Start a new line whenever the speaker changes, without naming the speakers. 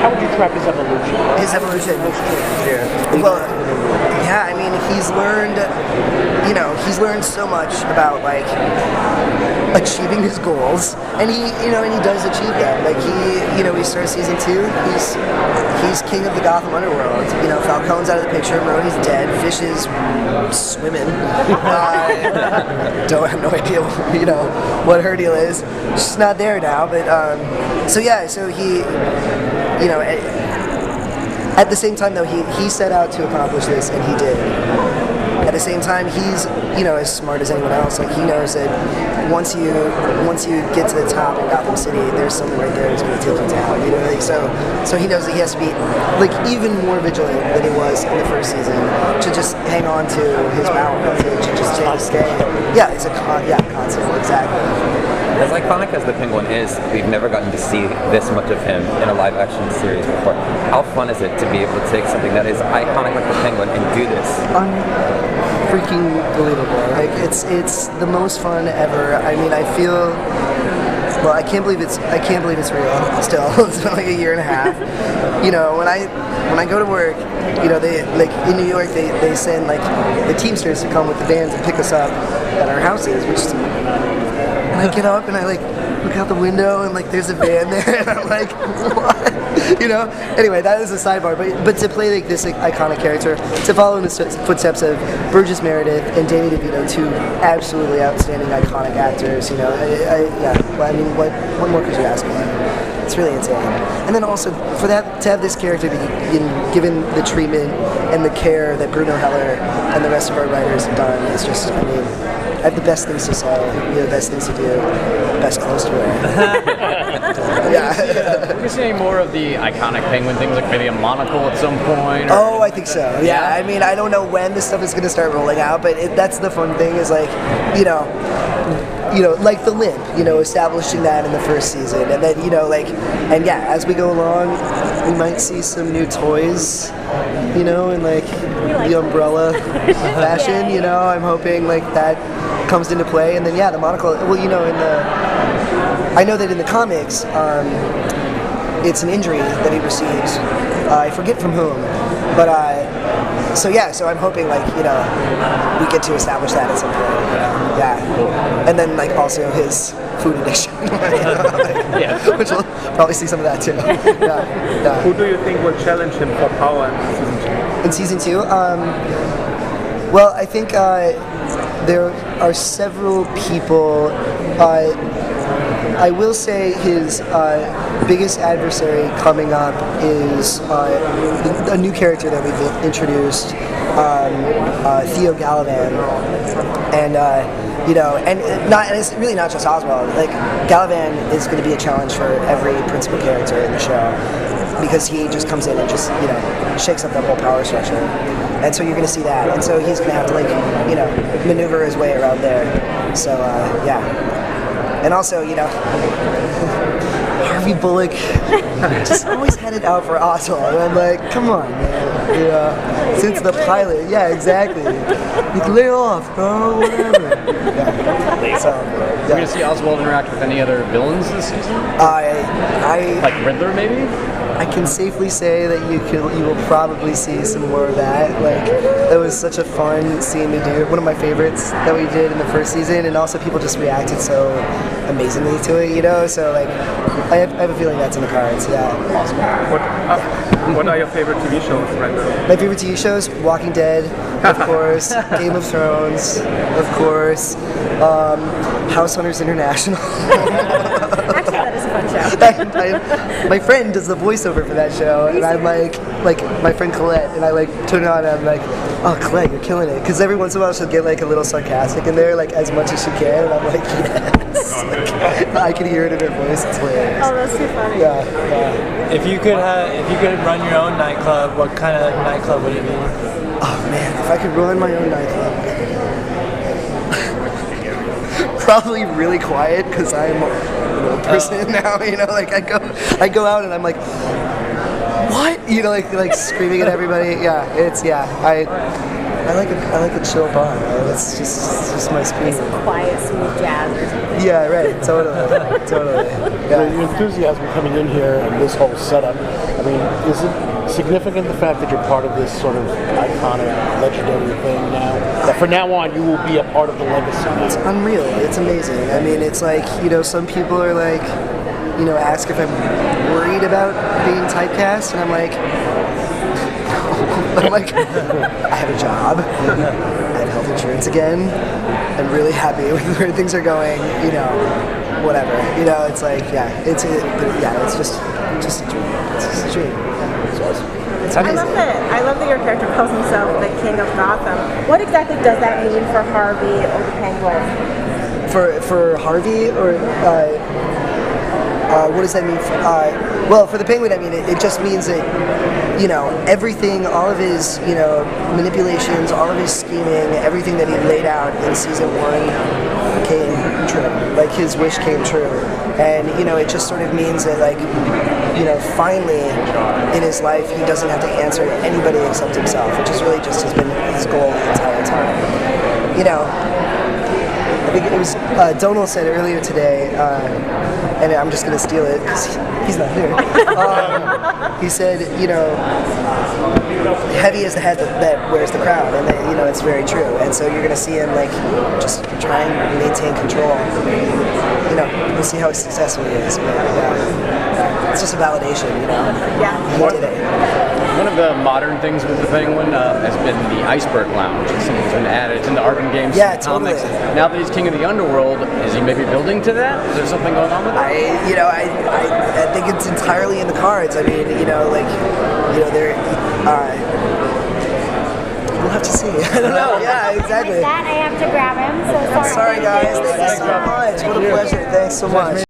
How would you track his evolution?
His evolution. Well, yeah, I mean, he's learned so much about like achieving his goals, and he does achieve them. Like we start season 2, he's king of the Gotham underworld. Falcone's out of the picture, Maroni's dead, Fish is swimming. Don't have no idea, what her deal is. She's not there now, but so he, at the same time though, he set out to accomplish this, and he did. At the same time, he's as smart as anyone else. Like he knows that once you get to the top in Gotham City, there's someone right there who's going to take you down. So he knows that he has to be like even more vigilant than he was in the first season to just hang on to his power, to just stay. Yeah, it's a constant, exactly.
As iconic as the Penguin is, we've never gotten to see this much of him in a live-action series before. How fun is it to be able to take something that is iconic like the Penguin and do this?
Freaking believable. Like it's the most fun ever. I mean, I feel. Well, I can't believe it's real. Still, it's been like a year and a half. When I go to work, they like in New York they send like the Teamsters to come with the vans and pick us up at our houses, which is. And I get up and I like look out the window and like there's a van there and I'm like, what? Anyway, that is a sidebar, but to play like this iconic character, to follow in the footsteps of Burgess Meredith and Danny DeVito, two absolutely outstanding iconic actors. What more could you ask me? It's really insane. And then also for that to have this character be given the treatment and the care that Bruno Heller and the rest of our writers have done is just, I have the best things to say, the best things to do, best clothes to wear.
We're going to see any more of the iconic Penguin things, like maybe a monocle at some point?
Oh, I think so. Yeah, I mean, I don't know when this stuff is going to start rolling out, but that's the fun thing is like, like the limp, establishing that in the first season, and then as we go along, we might see some new toys, in like the umbrella fashion. I'm hoping like that comes into play, and then the monocle. Well, I know that in the comics, it's an injury that he received. I forget from whom, but so I'm hoping like we get to establish that at some point. Cool. And then like also his food addiction, which we'll probably see some of that too.
Who do you think will challenge him for power in season 2?
In season 2, well, I think there are several people. I will say his biggest adversary coming up is a new character that we've introduced, Theo Gallivan, and it's really not just Oswald. Like Gallivan is going to be a challenge for every principal character in the show because he just comes in and just shakes up that whole power structure, and so you're going to see that, and so he's going to have to maneuver his way around there. So and also Harvey Bullock just always had it out for Oswald, and I'm like, come on, man. Since the pilot, exactly. Like, lay off, bro, whatever.
We're going to see Oswald interact with any other villains this season?
Like
Riddler, maybe?
I can safely say that you will probably see some more of that. Like, that was such a fun scene to do. One of my favorites that we did in the first season, and also people just reacted so amazingly to it, So like, I have a feeling that's in the cards.
Awesome. What are your favorite TV shows right now?
My favorite TV shows: Walking Dead, of course, Game of Thrones, of course, House Hunters International.
Actually, that is a fun show.
My friend does the voiceover for that show, and I'm like my friend Colette, and I like turn it on, and I'm like, oh, Colette, you're killing it, because every once in a while she'll get like a little sarcastic in there, like as much as she can, and I'm like, yes. I can hear it in her voice. It's hilarious.
Oh, that's too funny.
Yeah. If you could run your own nightclub, what kind of nightclub would it be?
Oh man, if I could run my own nightclub. Probably really quiet, because I'm a old person now, like I go out and I'm like, what? Like screaming at everybody. I like a chill bar. It's just my speed.
Some quiet, smooth jazz or something.
Yeah, right. Totally. Yeah.
The enthusiasm coming in here and this whole setup,
I mean, is it significant the fact that you're part of this sort of iconic, legendary thing now? That from now on you will be a part of the legacy now?
It's unreal. It's amazing. I mean, it's like, some people are like, ask if I'm worried about being typecast, and I'm like, I have a job. I have health insurance again. I'm really happy with where things are going. Whatever. It's like, it's just a dream. It's just a dream. It's awesome. It's amazing.
I love that your character calls himself the King of Gotham. What exactly does that mean for Harvey or the Penguin?
For Harvey, or what does that mean? Well, for the Penguin, I mean, it just means that, everything, all of his, manipulations, all of his scheming, everything that he laid out in season 1 came true. Like, his wish came true. And, it just sort of means that, like, finally in his life, he doesn't have to answer to anybody except himself, which is really just has been his goal the entire time. I think it was Donald said earlier today, and I'm just going to steal it because he's not here. He said, heavy is the head that wears the crown, and it's very true. And so you're going to see him just try and maintain control. We'll see how successful he is. But, it's just a validation,
Yeah.
He did it.
One of the modern things with the Penguin has been the Iceberg Lounge. It's been added to the Arkham games, comics.
Totally.
Now that he's king of the underworld, is he maybe building to that? Is there something going on with that?
I think it's entirely in the cards. I mean, they're. We'll have to see. I don't know. Yeah, exactly.
With that, I have to grab him. So sorry.
Sorry, guys. Thank you so much. What a pleasure. Thanks so much.